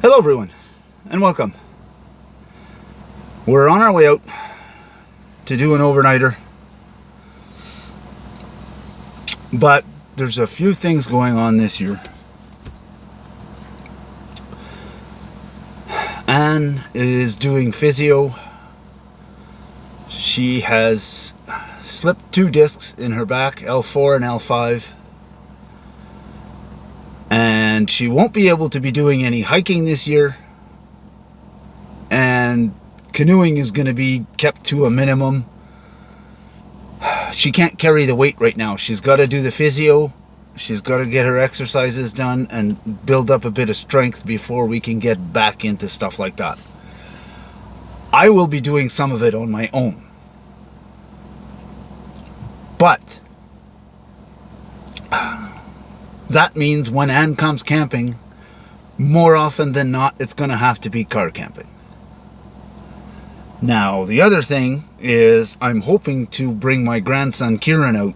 Hello everyone, and welcome. We're on our way out to do an overnighter, but there's a few things going on this year. Anne is doing physio. She has slipped 2 discs in her back, L4 and L5. And she won't be able to be doing any hiking this year. And canoeing is going to be kept to a minimum. She can't carry the weight right now. She's got to do the physio. She's got to get her exercises done and build up a bit of strength before we can get back into stuff like that. I will be doing some of it on my own. But that means when Anne comes camping, more often than not, it's going to have to be car camping. Now, the other thing is I'm hoping to bring my grandson Kieran out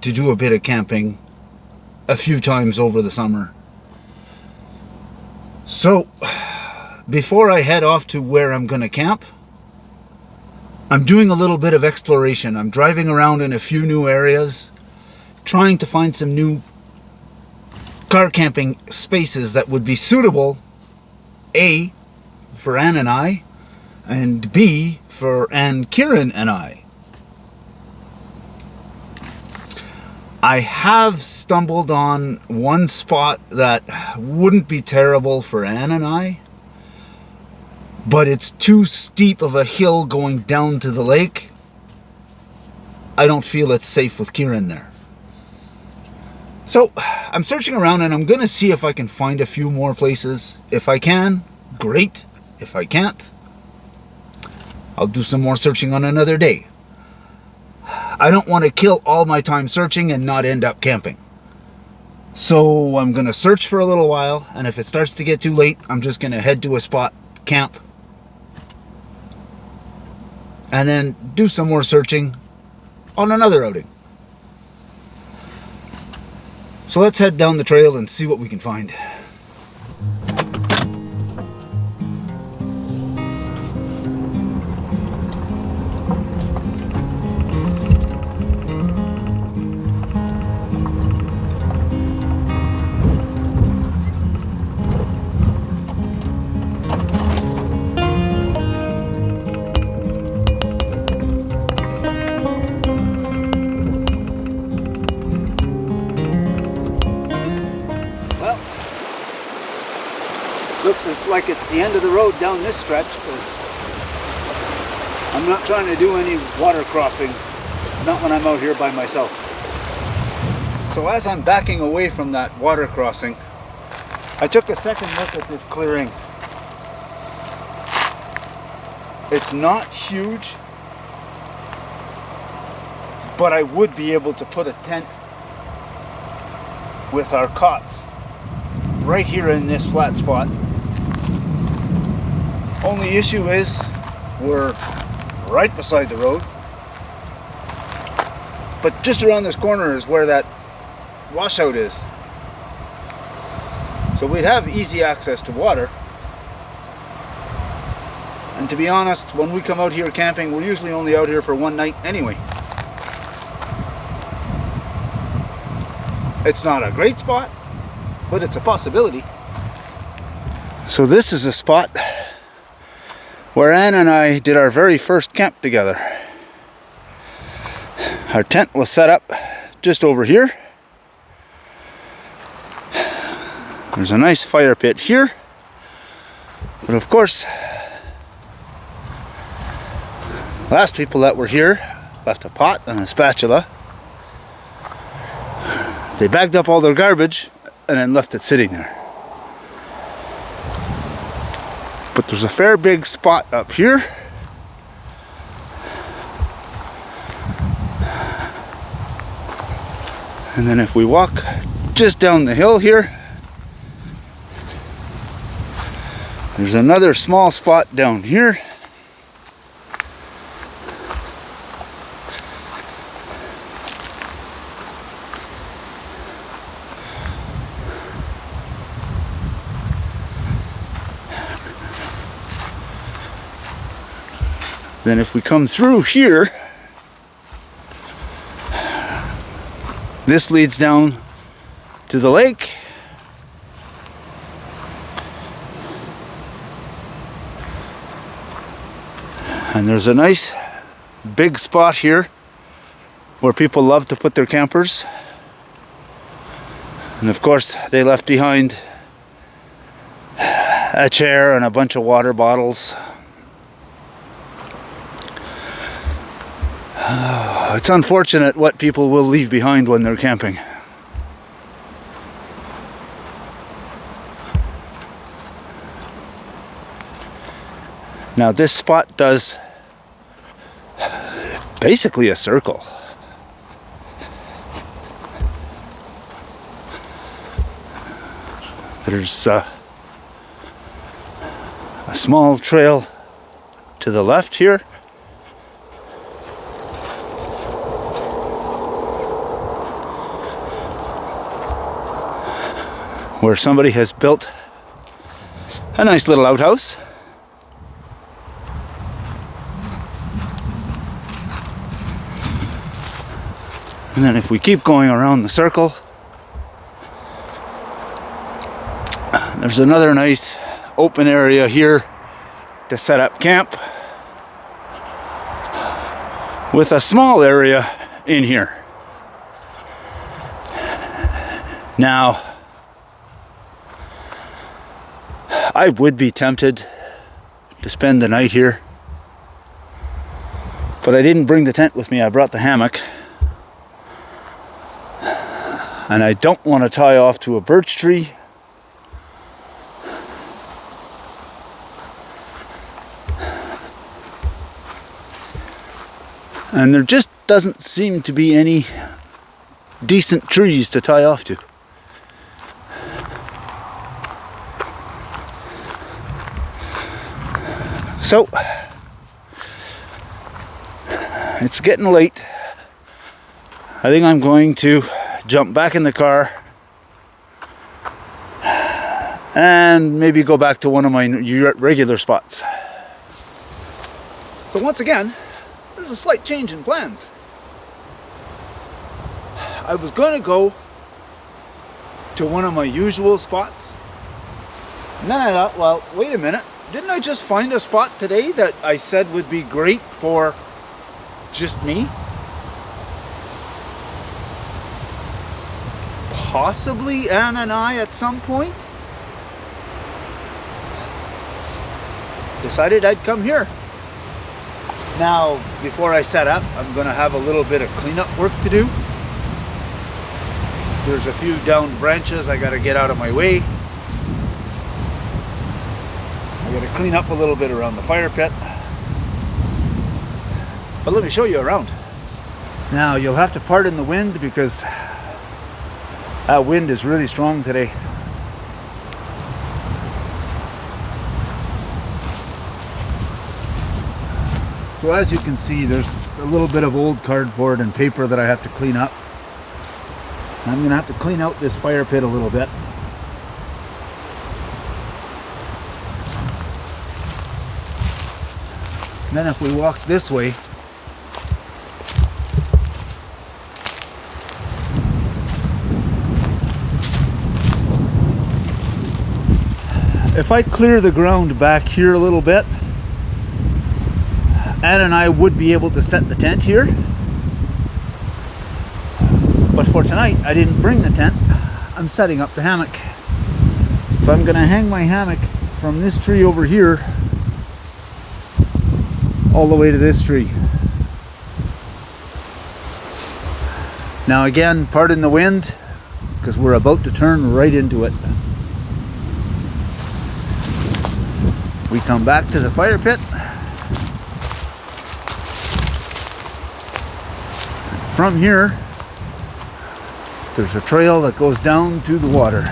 to do a bit of camping a few times over the summer. So, before I head off to where I'm going to camp, I'm doing a little bit of exploration. I'm driving around in a few new areas, trying to find some new car camping spaces that would be suitable, A, for Anne and I, and B, for Anne, Kieran and I. I have stumbled on one spot that wouldn't be terrible for Anne and I, but it's too steep of a hill going down to the lake. I don't feel it's safe with Kieran there. So I'm searching around and I'm going to see if I can find a few more places. If I can, great. If I can't, I'll do some more searching on another day. I don't want to kill all my time searching and not end up camping. So I'm going to search for a little while, and if it starts to get too late, I'm just going to head to a spot, camp, and then do some more searching on another outing. So let's head down the trail and see what we can find. Looks like it's the end of the road down this stretch, because I'm not trying to do any water crossing, not when I'm out here by myself. So as I'm backing away from that water crossing, I took a second look at this clearing. It's not huge, but I would be able to put a tent with our cots right here in this flat spot. Only issue is we're right beside the road, but just around this corner is where that washout is. So we'd have easy access to water. And to be honest, when we come out here camping, we're usually only out here for one night anyway. It's not a great spot, but it's a possibility. So this is a spot where Anne and I did our very first camp together. Our tent was set up just over here. There's a nice fire pit here. But of course, last people that were here left a pot and a spatula. They bagged up all their garbage and then left it sitting there. But there's a fair big spot up here. And then if we walk just down the hill here, there's another small spot down here. Then if we come through here, this leads down to the lake. And there's a nice big spot here where people love to put their campers. And of course, they left behind a chair and a bunch of water bottles. It's unfortunate what people will leave behind when they're camping. Now this spot does basically a circle. There's a small trail to the left here. Where somebody has built a nice little outhouse. And then if we keep going around the circle, there's another nice open area here to set up camp with a small area in here. Now, I would be tempted to spend the night here, but I didn't bring the tent with me. I brought the hammock, and I don't want to tie off to a birch tree. And there just doesn't seem to be any decent trees to tie off to. So, it's getting late. I think I'm going to jump back in the car and maybe go back to one of my regular spots. So once again, there's a slight change in plans. I was going to go to one of my usual spots, and then I thought, well, wait a minute. Didn't I just find a spot today that I said would be great for just me? Possibly Anne and I at some point. Decided I'd come here. Now, before I set up, I'm going to have a little bit of cleanup work to do. There's a few downed branches I got to get out of my way. I got to clean up a little bit around the fire pit. But let me show you around. Now, you'll have to pardon the wind because that wind is really strong today. So as you can see, there's a little bit of old cardboard and paper that I have to clean up. I'm going to have to clean out this fire pit a little bit. And then if we walk this way, if I clear the ground back here a little bit, Anne and I would be able to set the tent here. But for tonight, I didn't bring the tent. I'm setting up the hammock. So I'm going to hang my hammock from this tree over here all the way to this tree. Now again, pardon the wind, because we're about to turn right into it. We come back to the fire pit. From here, there's a trail that goes down to the water.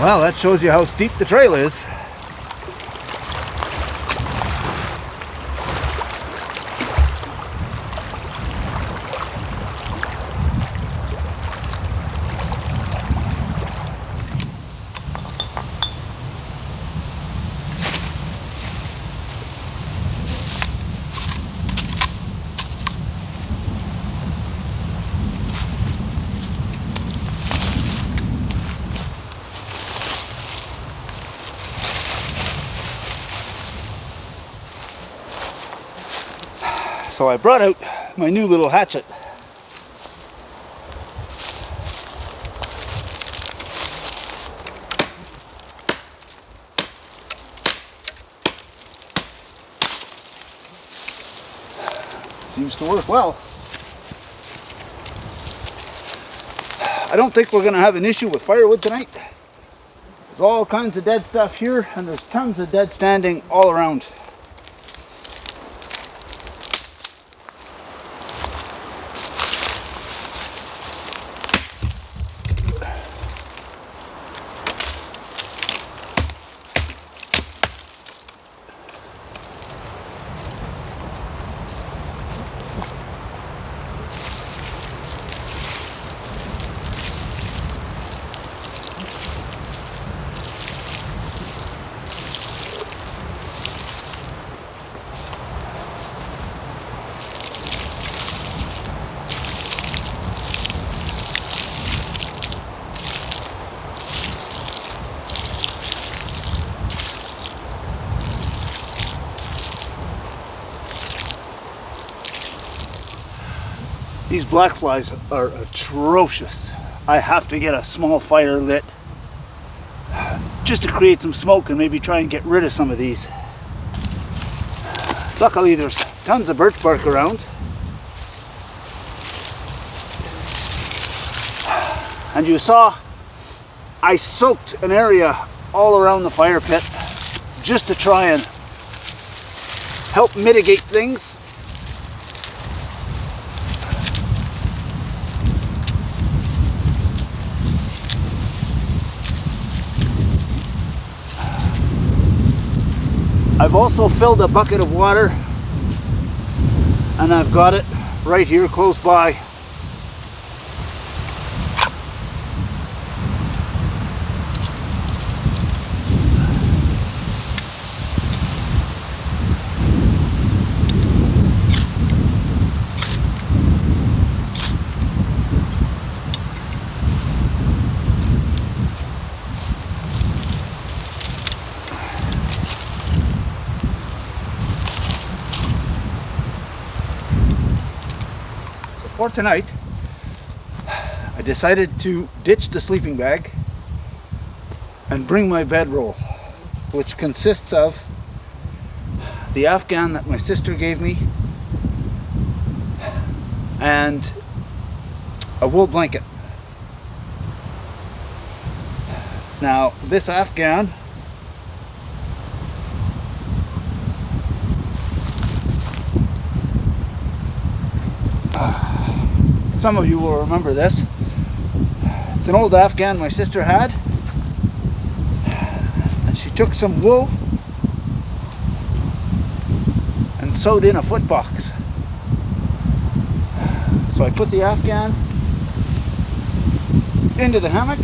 Well, that shows you how steep the trail is. So I brought out my new little hatchet. Seems to work well. I don't think we're going to have an issue with firewood tonight. There's all kinds of dead stuff here, and there's tons of dead standing all around. These black flies are atrocious. I have to get a small fire lit just to create some smoke and maybe try and get rid of some of these. Luckily there's tons of birch bark around. And you saw I soaked an area all around the fire pit just to try and help mitigate things. I've also filled a bucket of water, and I've got it right here close by. For tonight, I decided to ditch the sleeping bag and bring my bedroll, which consists of the Afghan that my sister gave me and a wool blanket. Now, this Afghan some of you will remember this. It's an old Afghan my sister had, and she took some wool and sewed in a foot box. So I put the Afghan into the hammock,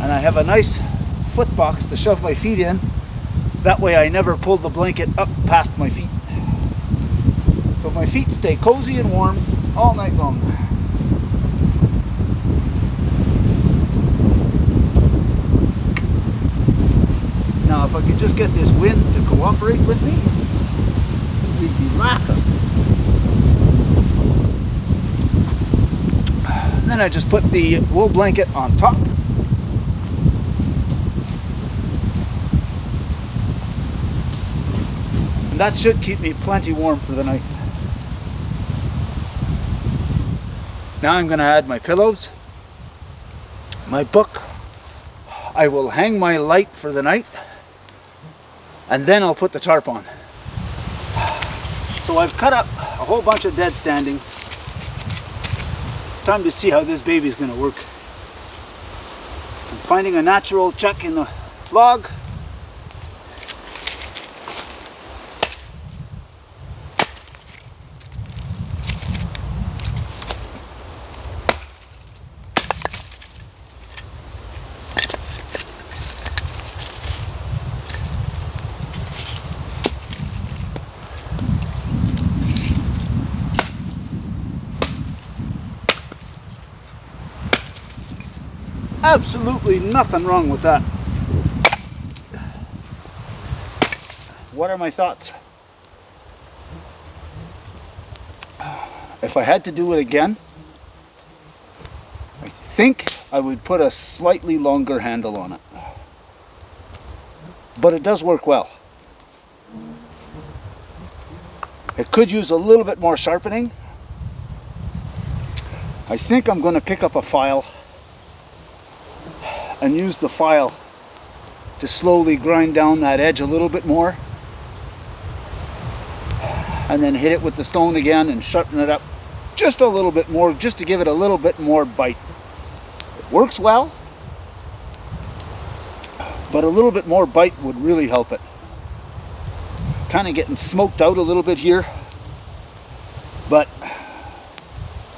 and I have a nice foot box to shove my feet in. That way I never pull the blanket up past my feet. So my feet stay cozy and warm all night long. Now if I could just get this wind to cooperate with me, we'd be laughing. And then I just put the wool blanket on top. And that should keep me plenty warm for the night. Now I'm going to add my pillows, my book. I will hang my light for the night, and then I'll put the tarp on. So I've cut up a whole bunch of dead standing. Time to see how this baby's going to work. I'm finding a natural chuck in the log. Absolutely nothing wrong with that. What are my thoughts? If I had to do it again, I think I would put a slightly longer handle on it. But it does work well. It could use a little bit more sharpening. I think I'm going to pick up a file and use the file to slowly grind down that edge a little bit more, and then hit it with the stone again and sharpen it up just a little bit more, just to give it a little bit more bite. It works well, but a little bit more bite would really help it. Kind of getting smoked out a little bit here, but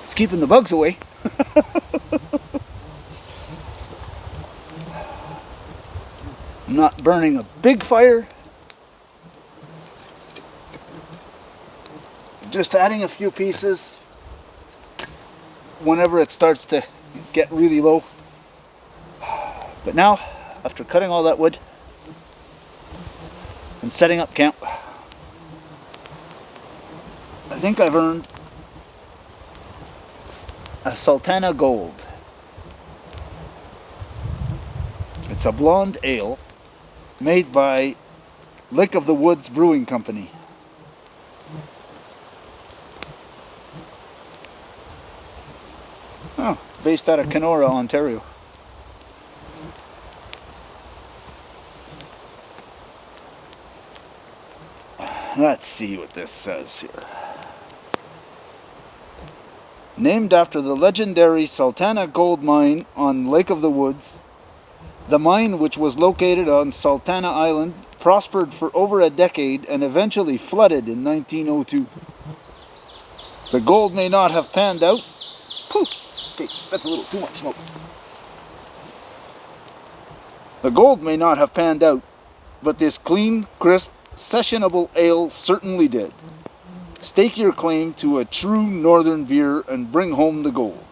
it's keeping the bugs away. I'm not burning a big fire. Just adding a few pieces whenever it starts to get really low. But now, after cutting all that wood and setting up camp, I think I've earned a Sultana Gold. It's a blonde ale made by Lake of the Woods Brewing Company. Oh, based out of Kenora, Ontario. Let's see what this says here. Named after the legendary Sultana Gold Mine on Lake of the Woods, the mine, which was located on Sultana Island, prospered for over a decade and eventually flooded in 1902. The gold may not have panned out. Whew, okay, that's a little too much smoke. The gold may not have panned out, but this clean, crisp, sessionable ale certainly did. Stake your claim to a true northern beer and bring home the gold.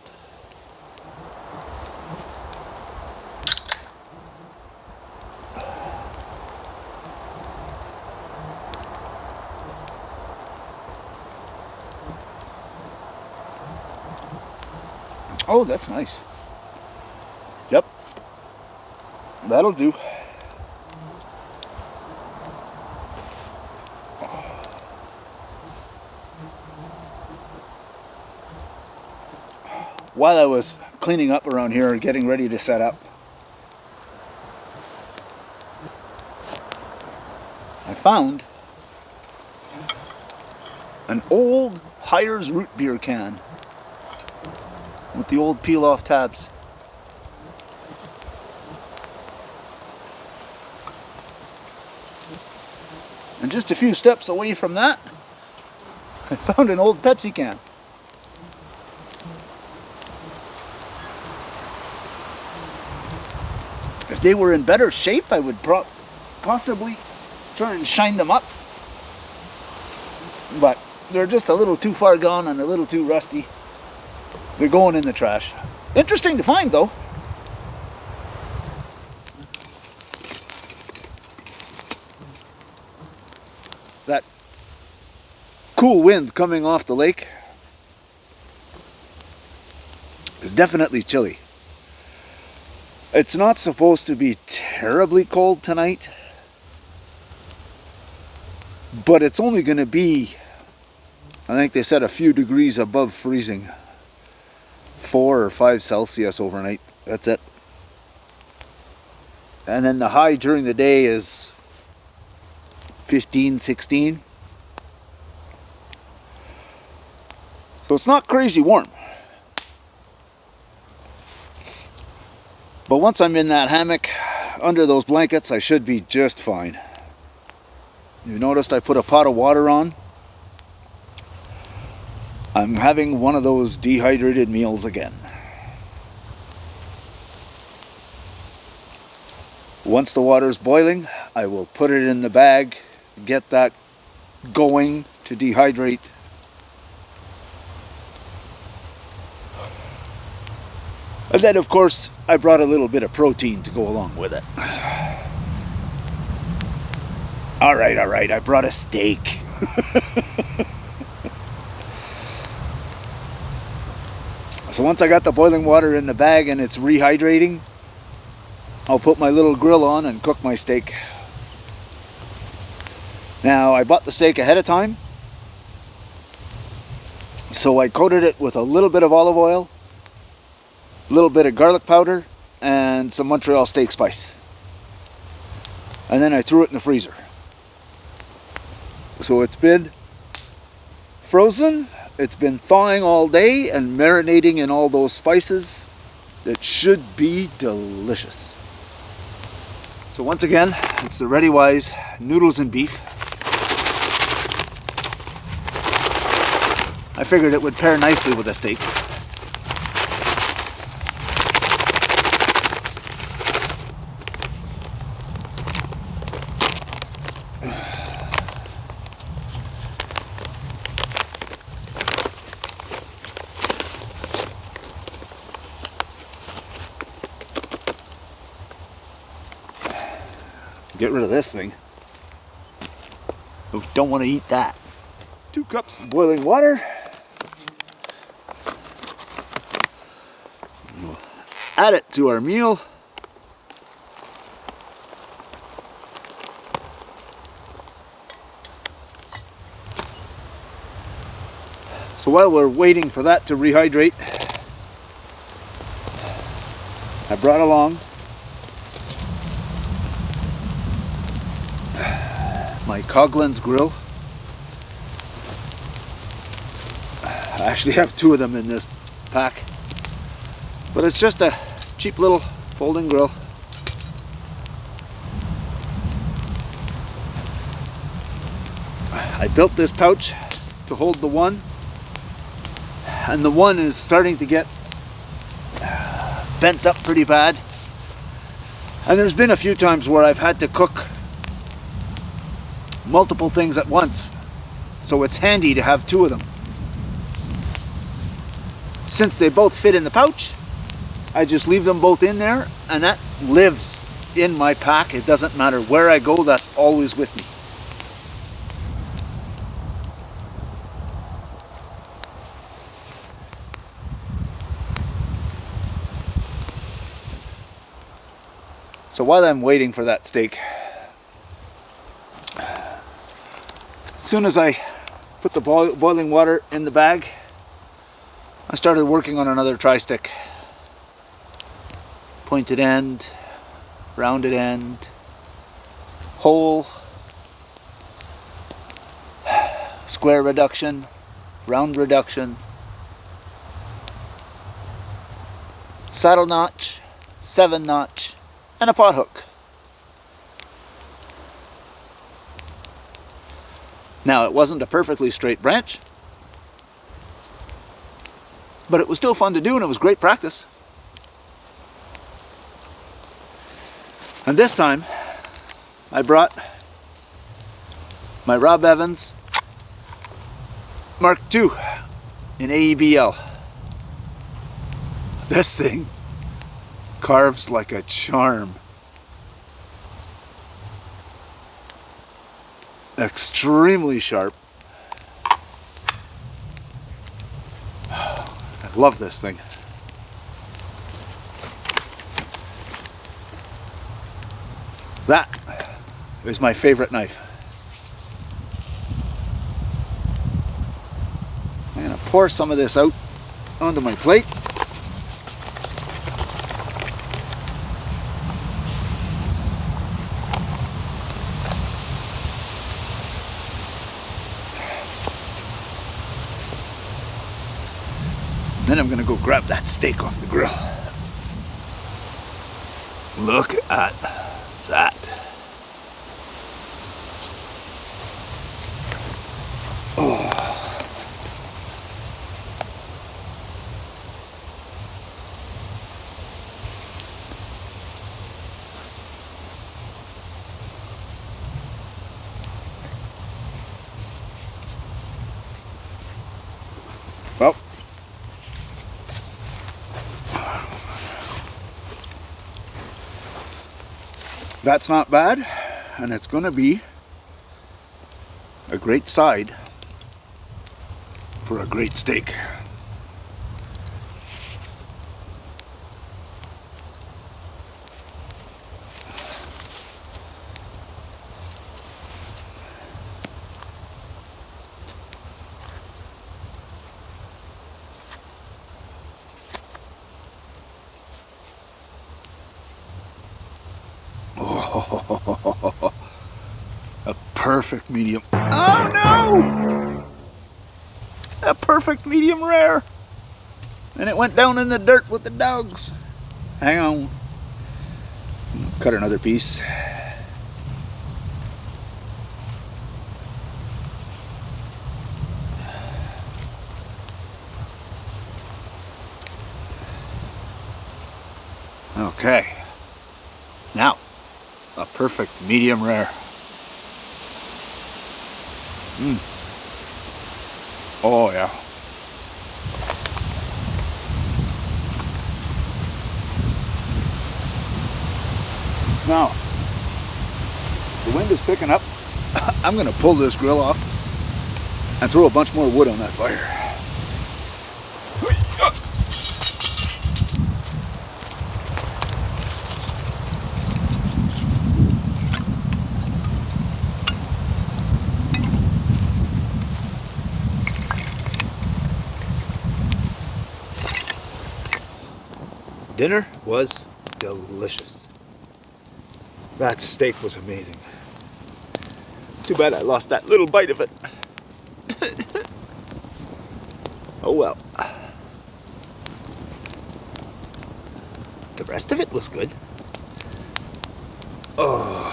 Oh, that's nice. Yep. That'll do. While I was cleaning up around here and getting ready to set up, I found an old Hires root beer can with the old peel-off tabs. And just a few steps away from that, I found an old Pepsi can. If they were in better shape, I would possibly try and shine them up. But they're just a little too far gone and a little too rusty. They're going in the trash. Interesting to find, though. That cool wind coming off the lake is definitely chilly. It's not supposed to be terribly cold tonight, but it's only going to be, I think they said, a few degrees above freezing. 4 or 5 Celsius overnight. That's it. And then the high during the day is 15, 16. So it's not crazy warm. But once I'm in that hammock, under those blankets, I should be just fine. You noticed I put a pot of water on. I'm having one of those dehydrated meals again. Once the water's boiling, I will put it in the bag, get that going to dehydrate. And then, of course, I brought a little bit of protein to go along with it. All right, I brought a steak. So once I got the boiling water in the bag and it's rehydrating, I'll put my little grill on and cook my steak. Now, I bought the steak ahead of time, so I coated it with a little bit of olive oil, a little bit of garlic powder, and some Montreal steak spice. And then I threw it in the freezer. So it's been frozen, it's been thawing all day and marinating in all those spices. It should be delicious. So once again, it's the Ready Wise noodles and beef. I figured it would pair nicely with a steak. Get rid of this thing. We don't want to eat that. 2 cups of boiling water. We'll add it to our meal. So while we're waiting for that to rehydrate, I brought along my Coughlin's grill. I actually have 2 of them in this pack, but it's just a cheap little folding grill. I built this pouch to hold the one, and the one is starting to get bent up pretty bad, and there's been a few times where I've had to cook multiple things at once, so it's handy to have 2 of them. Since they both fit in the pouch, I just leave them both in there, and that lives in my pack. It doesn't matter where I go, that's always with me. So while I'm waiting for that steak, as soon as I put the boiling water in the bag, I started working on another tri-stick. Pointed end, rounded end, hole, square reduction, round reduction, saddle notch, 7 notch, and a pot hook. Now, it wasn't a perfectly straight branch, but it was still fun to do, and it was great practice. And this time, I brought my Rob Evans Mark II in AEBL. This thing carves like a charm. Extremely sharp. I love this thing. That is my favorite knife. I'm going to pour some of this out onto my plate. Then I'm going to go grab that steak off the grill. Look at that. Oh. Well, that's not bad, and it's going to be a great side for a great steak. Oh, a perfect medium. Oh no! A perfect medium rare. And it went down in the dirt with the dogs. Hang on. Cut another piece. Okay. Now, a perfect medium rare. Oh yeah. Now, the wind is picking up. I'm gonna pull this grill off and throw a bunch more wood on that fire. Dinner was delicious. That steak was amazing. Too bad I lost that little bite of it. Oh well. The rest of it was good. Oh.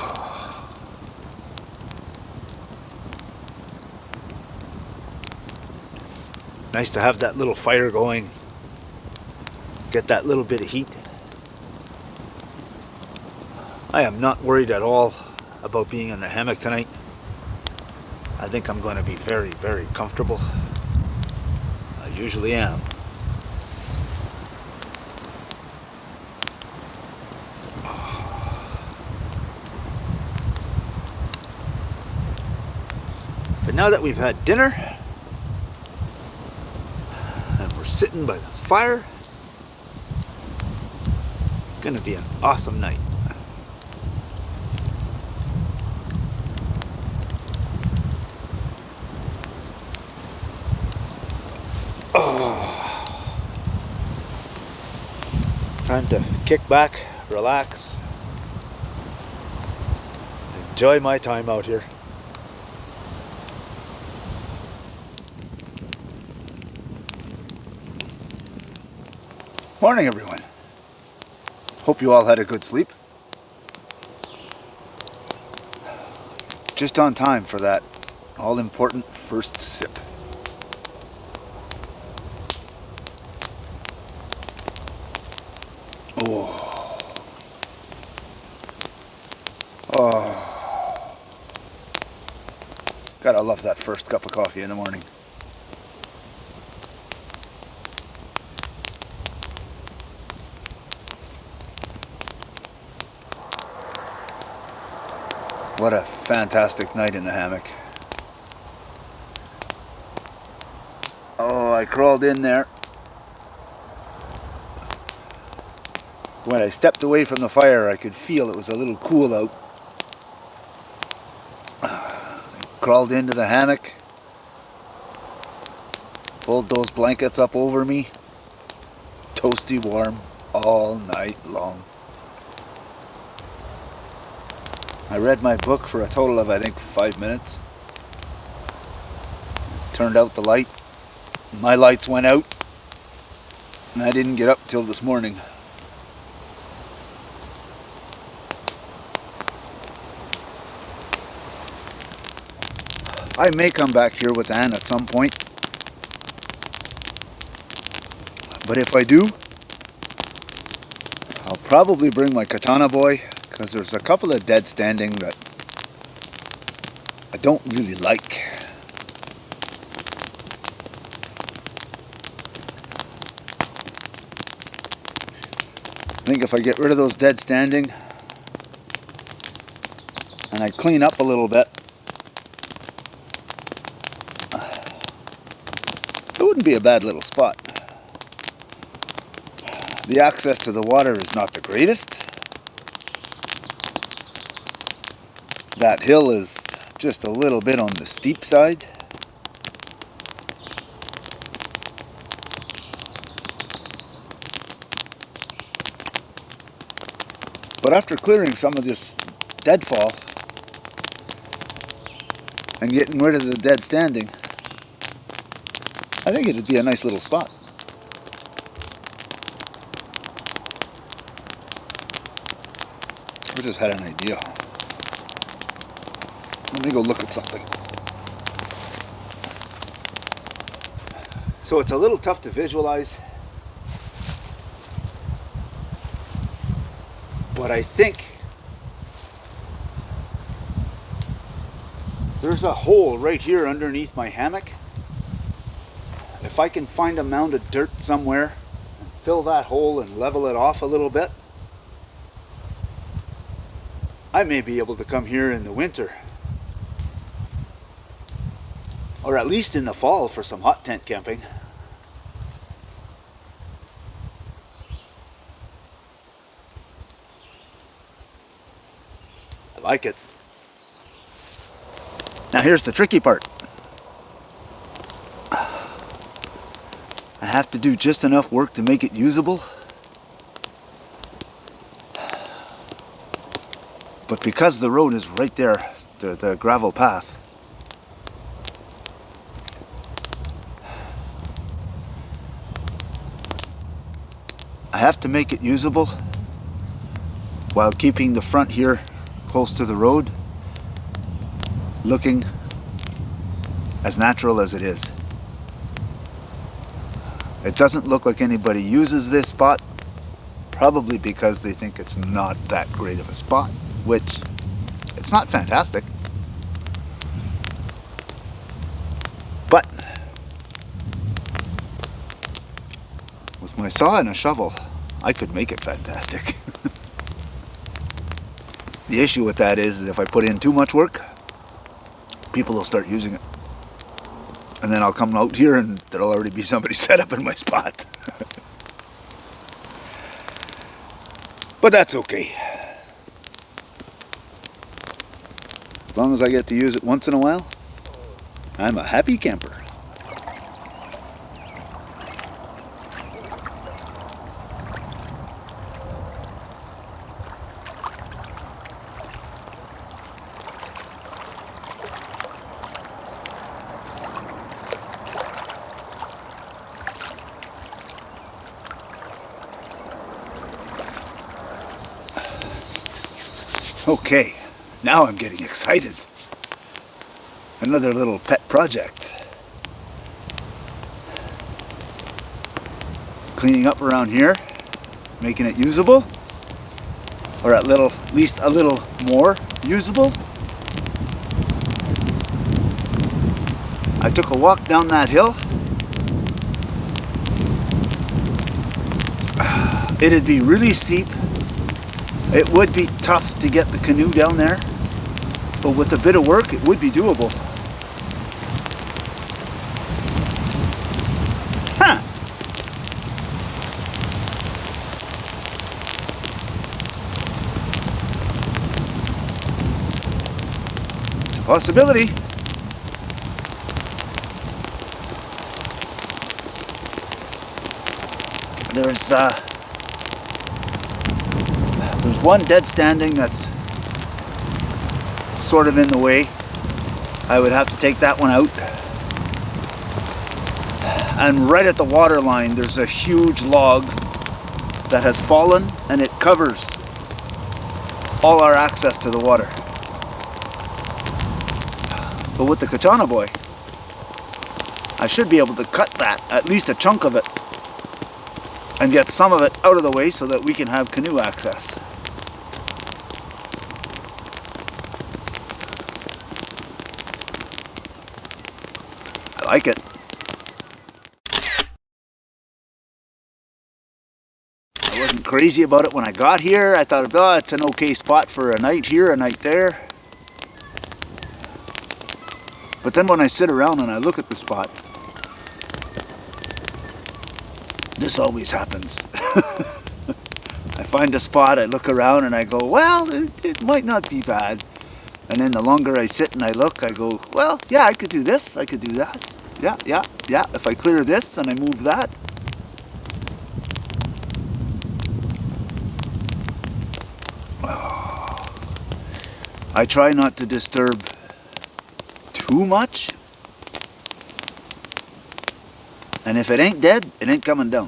Nice to have that little fire going. Get that little bit of heat. I am not worried at all about being in the hammock tonight. I think I'm going to be very, very comfortable. I usually am. But now that we've had dinner and we're sitting by the fire, it's going to be an awesome night. Oh. Time to kick back, relax, enjoy my time out here. Morning, everyone. Hope you all had a good sleep. Just on time for that all-important first sip. Oh. Oh. Gotta love that first cup of coffee in the morning. What a fantastic night in the hammock. Oh, I crawled in there. When I stepped away from the fire, I could feel it was a little cool out. I crawled into the hammock, pulled those blankets up over me, toasty warm all night long. I read my book for a total of, I think, 5 minutes. Turned out the light. My lights went out, and I didn't get up till this morning. I may come back here with Anne at some point. But if I do, I'll probably bring my katana boy, because there's a couple of dead standing that I don't really like. I think if I get rid of those dead standing and I clean up a little bit, it wouldn't be a bad little spot. The access to the water is not the greatest. That hill is just a little bit on the steep side. But after clearing some of this deadfall and getting rid of the dead standing, I think it'd be a nice little spot. I just had an idea. Let me go look at something. So it's a little tough to visualize, but I think there's a hole right here underneath my hammock. If I can find a mound of dirt somewhere and fill that hole and level it off a little bit, I may be able to come here in the winter, or at least in the fall, for some hot tent camping. I like it. Now here's the tricky part. I have to do just enough work to make it usable. But because the road is right there, the gravel path, I have to make it usable while keeping the front here close to the road, looking as natural as it is. It doesn't look like anybody uses this spot, probably because they think it's not that great of a spot, which it's not fantastic. But with my saw and a shovel, I could make it fantastic. The issue with that is if I put in too much work, people will start using it. And then I'll come out here and there'll already be somebody set up in my spot. But that's okay. As long as I get to use it once in a while, I'm a happy camper. Okay, now I'm getting excited. Another little pet project. Cleaning up around here, making it usable, or at least a little more usable. I took a walk down that hill. It'd be really steep. It would be tough to get the canoe down there, but with a bit of work, it would be doable. Huh. It's a possibility. There's one dead standing that's sort of in the way. I would have to take that one out. And right at the water line, there's a huge log that has fallen, and it covers all our access to the water. But with the katana boy, I should be able to cut that, at least a chunk of it, and get some of it out of the way so that we can have canoe access. I like it. I wasn't crazy about it when I got here. I thought, oh, it's an okay spot for a night here, a night there. But then when I sit around and I look at the spot, this always happens. I find a spot, I look around and I go, well, it might not be bad. And then the longer I sit and I look, I go, well, yeah, I could do this, I could do that. Yeah. If I clear this and I move that. I try not to disturb too much. And if it ain't dead, it ain't coming down.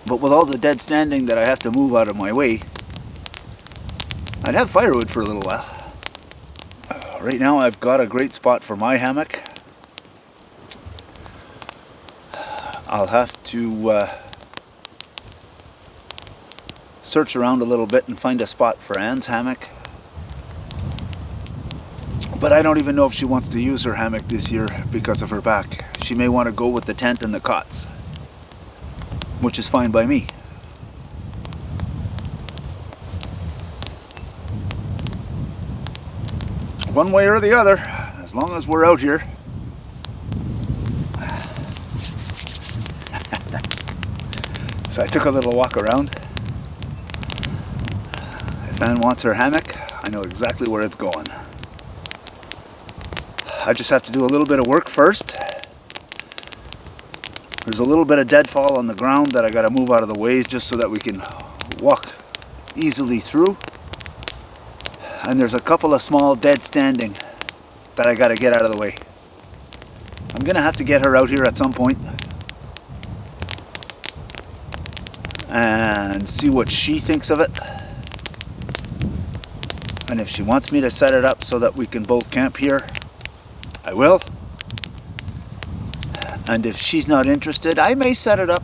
But with all the dead standing that I have to move out of my way, I'd have firewood for a little while. Right now I've got a great spot for my hammock. I'll have to search around a little bit and find a spot for Anne's hammock. But I don't even know if she wants to use her hammock this year because of her back. She may want to go with the tent and the cots, which is fine by me. One way or the other, as long as we're out here. So I took a little walk around. If Anne wants her hammock, I know exactly where it's going. I just have to do a little bit of work first. There's a little bit of deadfall on the ground that I got to move out of the way just so that we can walk easily through. And there's a couple of small dead standing that I got to get out of the way. I'm going to have to get her out here at some point and see what she thinks of it. And if she wants me to set it up so that we can both camp here, I will. And if she's not interested, I may set it up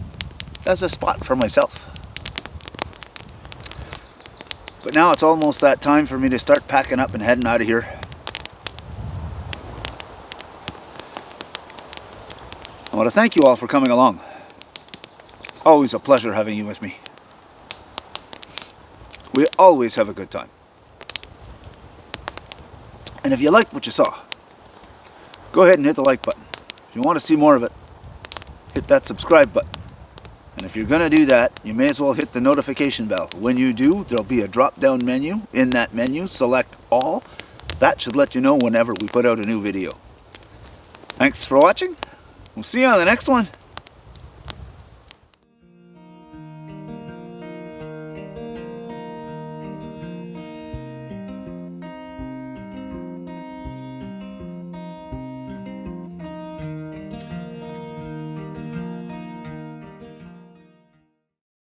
as a spot for myself. But now it's almost that time for me to start packing up and heading out of here. I want to thank you all for coming along. Always a pleasure having you with me. We always have a good time. And if you liked what you saw, go ahead and hit the like button. If you want to see more of it, hit that subscribe button. And if you're going to do that, you may as well hit the notification bell. When you do, there'll be a drop-down menu. In that menu, select all. That should let you know whenever we put out a new video. Thanks for watching. We'll see you on the next one.